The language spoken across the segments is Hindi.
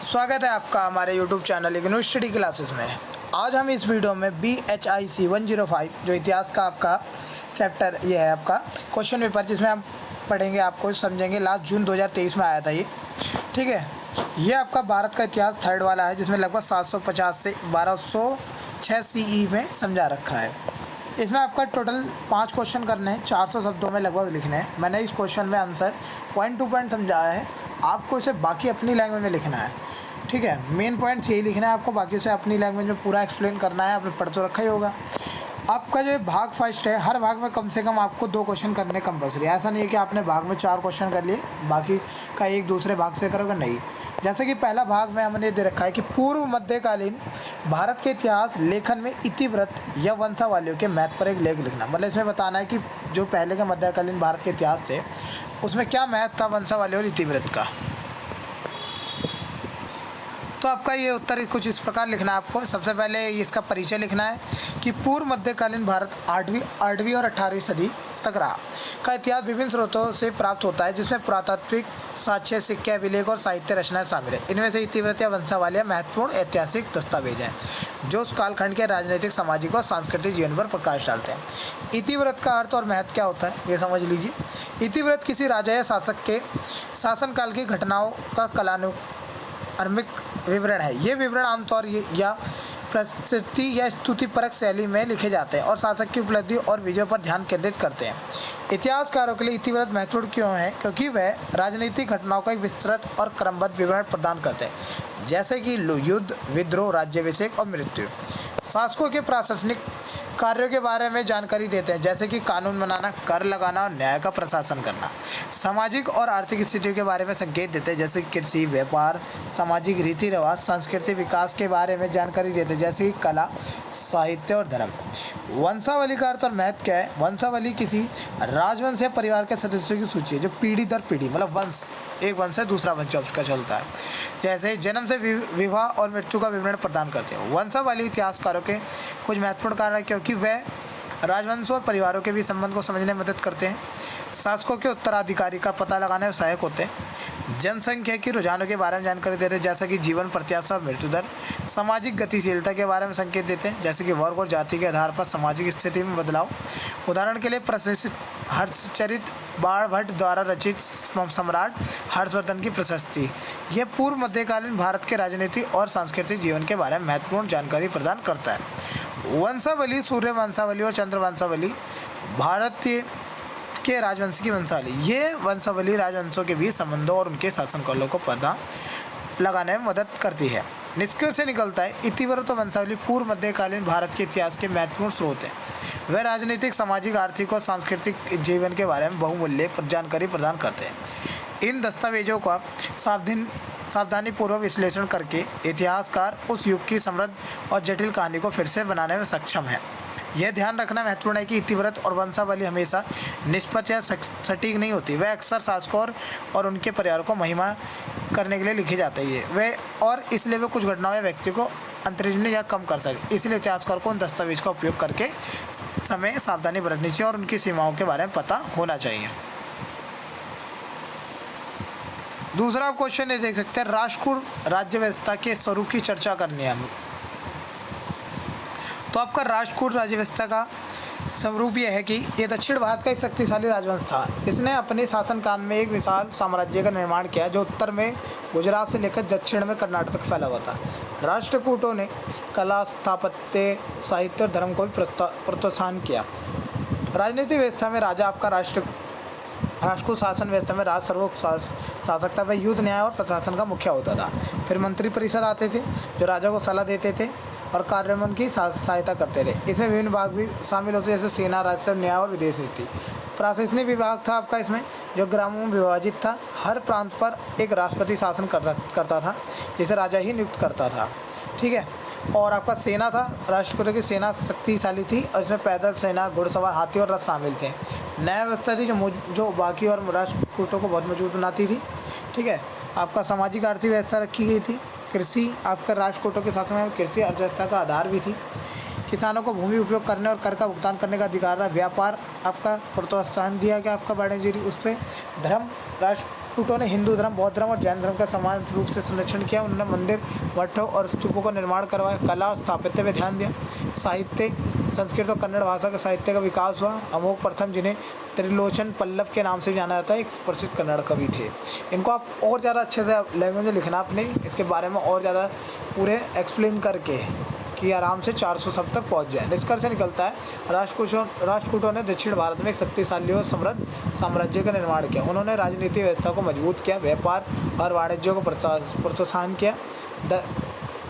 स्वागत है आपका हमारे YouTube channel IGNOU study classes में। आज हम इस वीडियो में BHIC 105 जो इतिहास का आपका चैप्टर ये है आपका क्वेश्चन पेपर, जिसमें हम पढ़ेंगे, आपको समझेंगे। लास्ट जून 2023 में आया था ये, ठीक है। ये आपका भारत का इतिहास थर्ड वाला है, जिसमें लगभग 750 से 1206 CE में समझा रखा है। इसमें आपका टोटल 5 क्वेश्चन करने हैं, 400 शब्दों में लगभग लिखने हैं। मैंने इस क्वेश्चन में आंसर पॉइंट टू पॉइंट समझाया है, आपको इसे बाकी अपनी लैंग्वेज में लिखना है, ठीक है। मेन पॉइंट्स यही लिखना है आपको, बाकी उसे अपनी लैंग्वेज में पूरा एक्सप्लेन करना है। आपने पढ़ तो रखा ही होगा। आपका जो भाग फर्स्ट है, हर भाग में कम से कम आपको 2 क्वेश्चन करने कंपल्सरी। ऐसा नहीं है कि आपने भाग में 4 क्वेश्चन कर लिए, बाकी का एक दूसरे भाग से करोगे, नहीं। जैसे कि पहला भाग में हमने दे रखा है कि पूर्व मध्यकालीन भारत के इतिहास लेखन में इतिवृत्त या वंशावलियों के महत्व पर एक लेख लिखना। मतलब इसमें बताना है कि जो पहले के मध्यकालीन भारत के इतिहास थे उसमें क्या महत्व था वंशावली और इतिवृत्त का। तो आपका ये उत्तर कुछ इस प्रकार लिखना है आपको। सबसे पहले इसका परिचय लिखना है कि पूर्व मध्यकालीन भारत 8वीं और 18वीं सदी तक रहा का इतिहास विभिन्न स्रोतों से प्राप्त होता है, जिसमें पुरातात्विक साक्ष्य, सिक्के, अभिलेख और साहित्य रचनाएं शामिल है। इनमें से इतिवृत्त या वंशावलियाँ महत्वपूर्ण ऐतिहासिक दस्तावेज हैं जो उस कालखंड के राजनीतिक, सामाजिक और सांस्कृतिक जीवन पर प्रकाश डालते हैं। इतिवृत्त का अर्थ और महत्व क्या होता है ये समझ लीजिए। इतिवृत्त किसी राजा या शासक के शासनकाल की घटनाओं का कालानुक्रमिक विवरण है। ये विवरण आमतौर या प्रस्तुति या स्तुतिपरक शैली में लिखे जाते हैं और शासक की उपलब्धि और विजयों पर ध्यान केंद्रित करते हैं। इतिहासकारों के लिए इतिवृत्त महत्वपूर्ण क्यों है? क्योंकि वह राजनीतिक घटनाओं का एक विस्तृत और क्रमबद्ध विवरण प्रदान करते हैं, जैसे कि युद्ध, विद्रोह, राज्याभिषेक और मृत्यु। शासकों के प्रशासनिक कार्यों के बारे में जानकारी देते हैं, जैसे कि कानून बनाना, कर लगाना और न्याय का प्रशासन करना। सामाजिक और आर्थिक स्थितियों के बारे में संकेत देते हैं, जैसे कि कृषि, व्यापार, सामाजिक रीति रिवाज, सांस्कृतिक विकास के बारे में जानकारी देते हैं, जैसे कि कला, साहित्य और धर्म। वंशावली का अर्थ और महत्व क्या है? वंशावली किसी राजवंश या परिवार के सदस्यों की सूची है जो पीढ़ी दर पीढ़ी, मतलब वंश, एक वंश से दूसरा वंश उसका चलता है, जैसे जन्म से विवाह और मृत्यु का विवरण प्रदान करते हैं। वंशावली इतिहासकारों के कुछ महत्वपूर्ण कारण है, क्योंकि वह राजवंशों और परिवारों के बीच संबंध को समझने में मदद करते हैं। शासकों के उत्तराधिकारी का पता लगाने में सहायक होते हैं। जनसंख्या की रुझानों के बारे में जानकारी देते हैं, जैसे कि जीवन प्रत्याशा और मृत्यु दर। सामाजिक गतिशीलता के बारे में संकेत देते हैं, जैसे कि वर्ग और जाति के आधार पर सामाजिक स्थिति में बदलाव। उदाहरण के लिए प्रशंसित हर्षचरित बाणभट्ट द्वारा रचित सम्राट हर्षवर्धन की प्रशस्ति। यह पूर्व मध्यकालीन भारत के राजनीति और सांस्कृतिक जीवन के बारे में महत्वपूर्ण जानकारी प्रदान करता है। वंशावली, सूर्य वंशावली और चंद्र वंशावली भारत के राजवंश की वंशावली। ये वंशावली राजवंशों के बीच संबंधों और उनके शासनकालों को पता लगाने में मदद करती है। निष्कर्ष से निकलता है इतिवृत्त और वंशावली पूर्व मध्यकालीन भारत के इतिहास के महत्वपूर्ण स्रोत हैं। वे राजनीतिक, सामाजिक, आर्थिक और सांस्कृतिक जीवन के बारे में बहुमूल्य जानकारी प्रदान करते हैं। इन दस्तावेजों का सावधानीपूर्वक विश्लेषण करके इतिहासकार उस युग की समृद्ध और जटिल कहानी को फिर से बनाने में सक्षम है। यह ध्यान रखना महत्वपूर्ण है कि इतिवृत्त और वंशावली हमेशा निष्पक्ष या सटीक नहीं होती। वह अक्सर शासकों और उनके परिवार को महिमा करने के लिए लिखे जाते हैं वे, और इसलिए वे कुछ घटनाओं या व्यक्ति को अंतर्जन्य या कम कर सकते। इसलिए इतिहासकार को उन दस्तावेज का उपयोग करके समय सावधानी बरतनी चाहिए और उनकी सीमाओं के बारे में पता होना चाहिए। दूसरा क्वेश्चन ये देख सकते हैं, राष्ट्रकूट राज्य व्यवस्था के स्वरूप की चर्चा करनी है हमें। तो आपका राष्ट्रकूट राज्य व्यवस्था का स्वरूप यह है कि ये दक्षिण भारत का एक शक्तिशाली राजवंश था। इसने अपने शासनकाल में एक विशाल साम्राज्य का निर्माण किया, जो उत्तर में गुजरात से लेकर दक्षिण में कर्नाटक तक फैला हुआ था। राष्ट्रकूटों ने कला, स्थापत्य, साहित्य और धर्म को भी प्रोत्साहन किया। राजनीतिक व्यवस्था में राजा आपका राष्ट्रकूट शासन व्यवस्था में राज सर्वोच्च शासक था। वह युद्ध, न्याय और प्रशासन का मुखिया होता था। फिर मंत्री परिषद आते थे जो राजा को सलाह देते थे और कार्य में उनकी सहायता करते थे। इसमें विभिन्न विभाग भी शामिल होते, जैसे सेना, राजस्व, न्याय और विदेश नीति। प्रशासनिक विभाग था आपका इसमें, जो ग्रामों में विभाजित था। हर प्रांत पर एक राष्ट्रपति शासन करता था, जिसे राजा ही नियुक्त करता था, ठीक है। और आपका सेना था, राष्ट्रकूटों की सेना शक्तिशाली थी और इसमें पैदल सेना, घुड़सवार, हाथी और रथ शामिल थे। न्याय व्यवस्था थी जो बाकी और राष्ट्रकूटों को बहुत मजबूत बनाती थी, ठीक है। आपका सामाजिक आर्थिक व्यवस्था रखी गई थी। कृषि आपका राष्ट्रकूटों के शासन में कृषि अर्थव्यवस्था का आधार भी थी। किसानों को भूमि उपयोग करने और कर का भुगतान करने का अधिकार था। व्यापार आपका प्रोत्साहन दिया गया आपका वाणिज्य उस पर। धर्म राष्ट्रकूटों ने हिंदू धर्म, बौद्ध धर्म और जैन धर्म का समान रूप से संरक्षण किया। उन्होंने मंदिर, मठों और स्तूपों का निर्माण करवाया। कला और स्थापत्य पे ध्यान दिया। साहित्य, संस्कृत और कन्नड़ भाषा के साहित्य का विकास हुआ। अमोघ प्रथम, जिन्हें त्रिलोचन पल्लव के नाम से जाना जाता है, एक प्रसिद्ध कन्नड़ कवि थे। इनको आप और ज़्यादा अच्छे से लैंग्वेज में लिखना, आपने इसके बारे में और ज़्यादा पूरे एक्सप्लेन करके कि आराम से 400 शब्द तक पहुंच जाए। निष्कर्ष से निकलता है राष्ट्रकूटों ने दक्षिण भारत में एक शक्तिशाली और समृद्ध साम्राज्य का निर्माण किया। उन्होंने राजनीतिक व्यवस्था को मजबूत किया, व्यापार और वाणिज्य को प्रोत्साहन किया,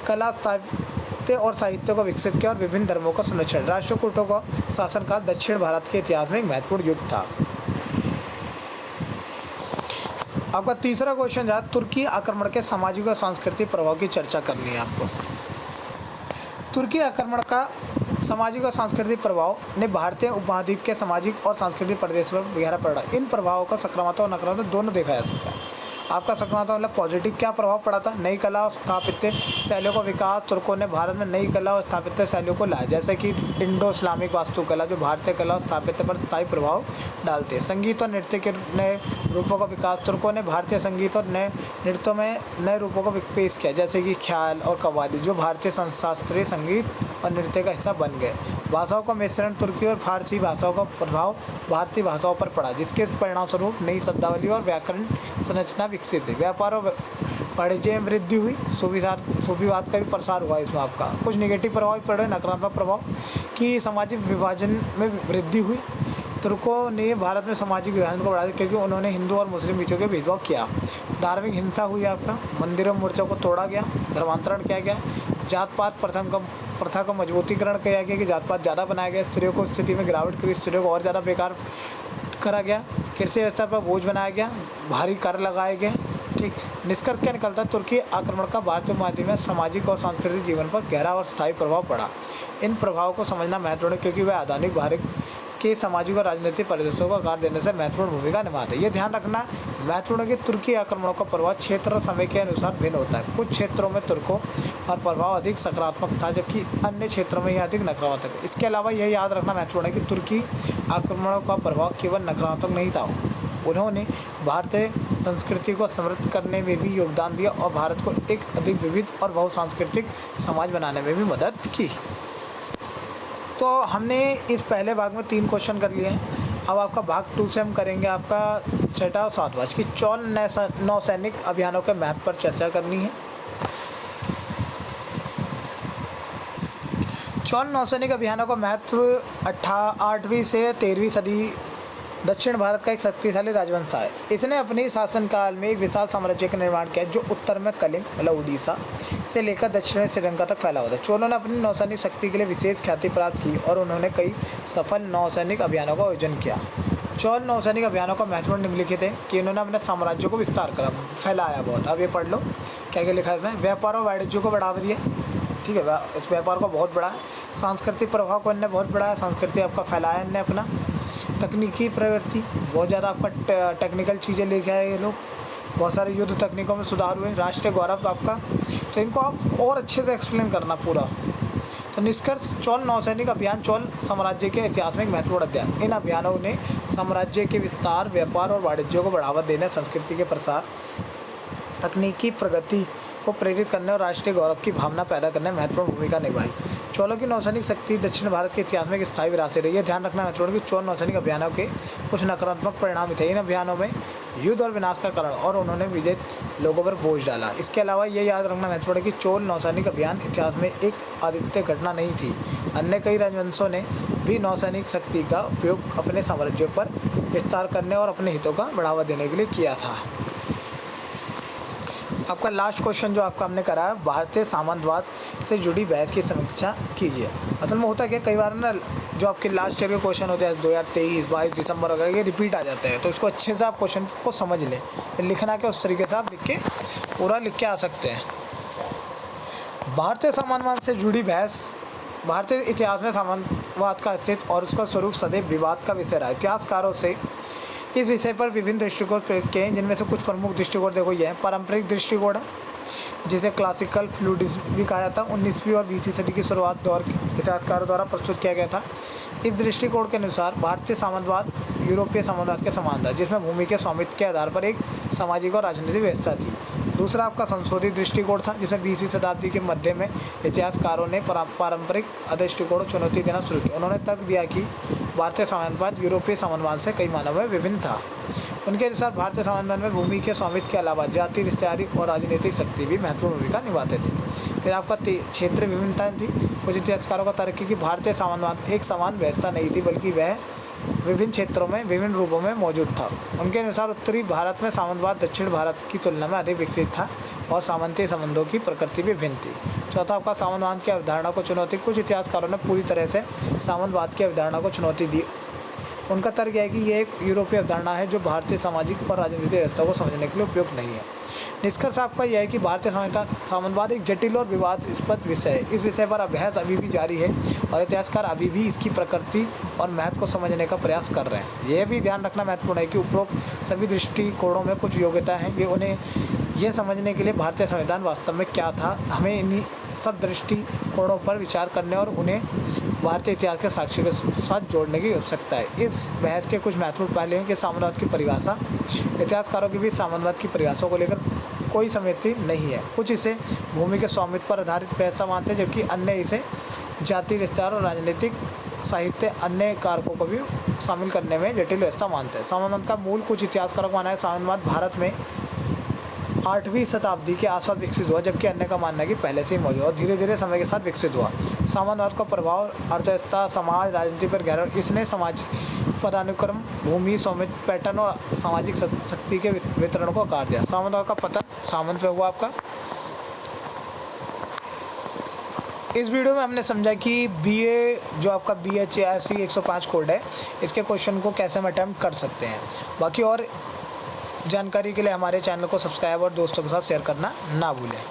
कला, स्थापत्य और साहित्य को विकसित किया और विभिन्न धर्मों का संरक्षण। राष्ट्रकूटों का शासनकाल दक्षिण भारत के इतिहास में एक महत्वपूर्ण युग था। आपका तीसरा क्वेश्चन है, तुर्की आक्रमण के सामाजिक और सांस्कृतिक प्रभाव की चर्चा करनी है आपको। तुर्की आक्रमण का सामाजिक और सांस्कृतिक प्रभाव ने भारतीय उपमहाद्वीप के सामाजिक और सांस्कृतिक प्रदेश पर गहरा पड़ा। इन प्रभावों का सकारात्मक और नकारात्मक दोनों देखा जा सकता है। आपका सकारात्मक मतलब पॉजिटिव क्या प्रभाव पड़ा था? नई कला और स्थापत्य शैलियों का विकास। तुर्कों ने भारत में नई कला और स्थापत्य शैलियों को लाया, जैसे कि इंडो इस्लामिक वास्तुकला, जो भारतीय कला और स्थापत्य पर स्थायी प्रभाव डालते हैं। संगीत और नृत्य के नए रूपों का विकास। तुर्कों ने भारतीय संगीत और नए नृत्यों में नए रूपों को पेश किया, जैसे कि ख्याल और कव्वाली, जो भारतीय शास्त्रीय संगीत और नृत्य का हिस्सा बन गए। भाषाओं का मिश्रण। तुर्की और फारसी भाषाओं का प्रभाव भारतीय भाषाओं पर पड़ा, जिसके परिणामस्वरूप नई शब्दावली और व्याकरण संरचना विकसित हुई। व्यापार और वाणिज्य में वृद्धि हुई। सूफीवाद का भी प्रसार हुआ इसमें। आपका कुछ नेगेटिव प्रभाव पड़े, नकारात्मक प्रभाव कि सामाजिक विभाजन में वृद्धि हुई। तुर्कों ने भारत में सामाजिक विभाजन को बढ़ा दिया, क्योंकि उन्होंने हिंदू और मुस्लिम बीचों के भेदभाव किया। धार्मिक हिंसा हुई। आपका मंदिरों मूर्तियों को तोड़ा गया, धर्मांतरण किया गया। जात पात प्रथा का मजबूतीकरण किया गया कि जात पात ज़्यादा बनाया गया। स्त्रियों को स्थिति में गिरावट करी, स्त्रियों को और ज़्यादा बेकार करा गया। कृषि व्यवस्था पर बोझ बनाया गया, भारी कर लगाए गए। ठीक, निष्कर्ष क्या निकलता है? तुर्की आक्रमण का भारतीय उपमहाद्वीप में सामाजिक और सांस्कृतिक जीवन पर गहरा और स्थायी प्रभाव पड़ा। इन प्रभावों को समझना महत्वपूर्ण है, क्योंकि वे आधुनिक भारत के सामाजिक और राजनीतिक परिदृश्यों को आकार देने से महत्वपूर्ण भूमिका निभाते हैं। ये ध्यान रखना महत्वपूर्ण है कि तुर्की आक्रमणों का प्रभाव क्षेत्र और समय के अनुसार भिन्न होता है। कुछ क्षेत्रों में तुर्कों और प्रभाव अधिक सकारात्मक था, जबकि अन्य क्षेत्रों में यह अधिक नकारात्मक है। इसके अलावा यह याद रखना महत्वपूर्ण है कि तुर्की आक्रमणों का प्रभाव केवल नकारात्मक नहीं था, उन्होंने भारतीय संस्कृति को समृद्ध करने में भी योगदान दिया और भारत को एक अधिक विविध और बहुसांस्कृतिक समाज बनाने में भी मदद की। तो हमने इस पहले भाग में 3 क्वेश्चन कर लिए हैं। अब आपका भाग 2 से हम करेंगे आपका 6वां और 7वां कि चोल नौसैनिक अभियानों के महत्व पर चर्चा करनी है। चोल नौसैनिक अभियानों का महत्व 8वीं से 13वीं सदी दक्षिण भारत का एक शक्तिशाली राजवंश था। इसने अपने शासनकाल में एक विशाल साम्राज्य का निर्माण किया, जो उत्तर में कलिंग मतलब उड़ीसा से लेकर दक्षिण श्रीलंका तक फैला हुआ था। चोलों ने अपनी नौसैनिक शक्ति के लिए विशेष ख्याति प्राप्त की और उन्होंने कई सफल नौसैनिक अभियानों का आयोजन किया। चोल नौसैनिक अभियानों का महत्वपूर्ण निम्नलिखित है कि इन्होंने अपने साम्राज्य को विस्तार करा, फैलाया बहुत। अब ये पढ़ लो क्या क्या लिखा है इसमें। व्यापार और वाणिज्य को बढ़ावा दिया। ठीक है, इस व्यापार को बहुत बढ़ाया। सांस्कृतिक प्रभाव को इनने बहुत बढ़ाया, संस्कृति आपका फैलाया इनने अपना। तकनीकी प्रवृत्ति, बहुत ज़्यादा आपका टेक्निकल चीज़ें लेके आए ये लोग। बहुत सारे युद्ध तकनीकों में सुधार हुए। राष्ट्रीय गौरव आपका, तो इनको आप और अच्छे से एक्सप्लेन करना पूरा। तो निष्कर्ष, चोल नौसैनिक अभियान चोल साम्राज्य के इतिहास में एक महत्वपूर्ण अध्याय। इन अभियानों ने साम्राज्य के विस्तार, व्यापार और वाणिज्य को बढ़ावा देने, संस्कृति के प्रसार, तकनीकी प्रगति को प्रेरित करने और राष्ट्रीय गौरव की भावना पैदा करने में महत्वपूर्ण भूमिका निभाई। चोलों की नौसैनिक शक्ति दक्षिण भारत के इतिहास में एक स्थायी विरासत रही है। ध्यान रखना महत्वपूर्ण कि चोल नौसैनिक अभियानों के कुछ नकारात्मक परिणाम थे। इन अभियानों में युद्ध और विनाश का कारण और उन्होंने विजयी लोगों पर बोझ डाला। इसके अलावा यह याद रखना महत्वपूर्ण है कि चोल नौसैनिक अभियान इतिहास में एक अद्वितीय घटना नहीं थी। अन्य कई राजवंशों ने भी नौसैनिक शक्ति का उपयोग अपने साम्राज्यों पर विस्तार करने और अपने हितों का बढ़ावा देने के लिए किया था। आपका लास्ट क्वेश्चन जो आपका हमने करा है, भारतीय सामंतवाद से जुड़ी बहस की समीक्षा कीजिए। असल में होता क्या, कई बार ना जो आपके लास्ट ईयर के क्वेश्चन होते हैं 2023, 22 दिसंबर वगैरह, ये रिपीट आ जाते हैं। तो इसको अच्छे से आप क्वेश्चन को समझ लें। लिखना के उस तरीके से आप पूरा लिख के आ सकते हैं। भारतीय सामंतवाद से जुड़ी बहस भारतीय इतिहास में सामंतवाद का अस्तित्व और उसका स्वरूप सदैव विवाद का विषय रहा। इतिहासकारों से इस विषय पर विभिन्न दृष्टिकोण प्रेरित किए हैं, जिनमें से कुछ प्रमुख दृष्टिकोण देखो ये हैं। पारंपरिक दृष्टिकोण, जिसे क्लासिकल फ्लूइडिज्म भी कहा जाता है, 19वीं और 20वीं सदी की शुरुआत दौर इतिहासकारों द्वारा प्रस्तुत किया गया था। इस दृष्टिकोण के अनुसार भारतीय सामंतवाद यूरोपीय सामंतवाद के समान था, जिसमें भूमि के स्वामित्व के आधार पर एक सामाजिक और राजनीतिक व्यवस्था थी। दूसरा आपका संशोधित दृष्टिकोण था, जिसे 20वीं शताब्दी के मध्य में इतिहासकारों ने पारंपरिक दृष्टिकोण को चुनौती देना शुरू किया। उन्होंने तर्क दिया कि भारतीय साम्यवाद यूरोपीय साम्यवाद से कई मानों में विभिन्न था। उनके अनुसार भारतीय साम्यवाद में भूमि के स्वामित्व के अलावा जाति, रिश्तेदारी और राजनीतिक शक्ति भी महत्वपूर्ण भूमिका निभाते थे। फिर आपका क्षेत्रीय विभिन्नताएं थी। कुछ इतिहासकारों का तर्क है कि भारतीय साम्यवाद एक समान व्यवस्था नहीं थी, बल्कि वह विभिन्न क्षेत्रों में विभिन्न रूपों में मौजूद था। उनके अनुसार उत्तरी भारत में सामंतवाद दक्षिण भारत की तुलना में अधिक विकसित था और सामंती संबंधों की प्रकृति भी भिन्न थी। चौथा आपका सामंतवाद की अवधारणा को चुनौती। कुछ इतिहासकारों ने पूरी तरह से सामंतवाद की अवधारणा को चुनौती दी। उनका तर्क है कि यह एक यूरोपीय अवधारणा है जो भारतीय सामाजिक और राजनीतिक व्यवस्था को समझने के लिए उपयुक्त नहीं है। निष्कर्ष आपका यह है कि भारतीय सामंतवाद एक जटिल और विवादास्पद विषय है। इस विषय पर अभ्यास अभी भी जारी है और इतिहासकार अभी भी इसकी प्रकृति और महत्व को समझने का प्रयास कर रहे हैं। यह भी ध्यान रखना महत्वपूर्ण है कि उपरोक्त सभी दृष्टिकोणों में कुछ योग्यता है। उन्हें यह समझने के लिए भारतीय संविधान वास्तव में क्या था, हमें इन्हीं सब दृष्टिकोणों पर विचार करने और उन्हें भारतीय इतिहास के साक्ष्य के साथ जोड़ने की आवश्यकता है। इस बहस के कुछ महत्वपूर्ण पहलू हैं कि साम्यवाद की परिभाषा। इतिहासकारों के बीच साम्यवाद की परिभाषा को लेकर कोई सहमति नहीं है। कुछ इसे भूमि के स्वामित्व पर आधारित व्यवस्था मानते हैं, जबकि अन्य इसे जाति, रिश्तेदार और राजनीतिक साहित्य अन्य कारकों को भी शामिल करने में जटिल व्यवस्था मानते हैं। साम्यवाद का मूल कुछ इतिहासकारों का मानना है साम्यवाद भारत में 8वीं शताब्दी के आसपास विकसित हुआ, जबकि अन्य का मानना है कि पहले से ही मौजूद और धीरे धीरे समय के साथ विकसित हुआ। साम्यवाद का प्रभाव अर्थव्यवस्था, समाज, राजनीति पर गहरा। इसने समाज पदानुक्रम, भूमि स्वामित्व पैटर्न और सामाजिक शक्ति के वितरण को आकार दिया। साम्यवाद का पतन सामंत में हुआ। आपका इस वीडियो में हमने समझा कि बीए जो आपका BHAC 105 कोड है, इसके क्वेश्चन को कैसे हम अटैम्प्ट कर सकते हैं। बाकी और जानकारी के लिए हमारे चैनल को सब्सक्राइब और दोस्तों के साथ शेयर करना ना भूलें।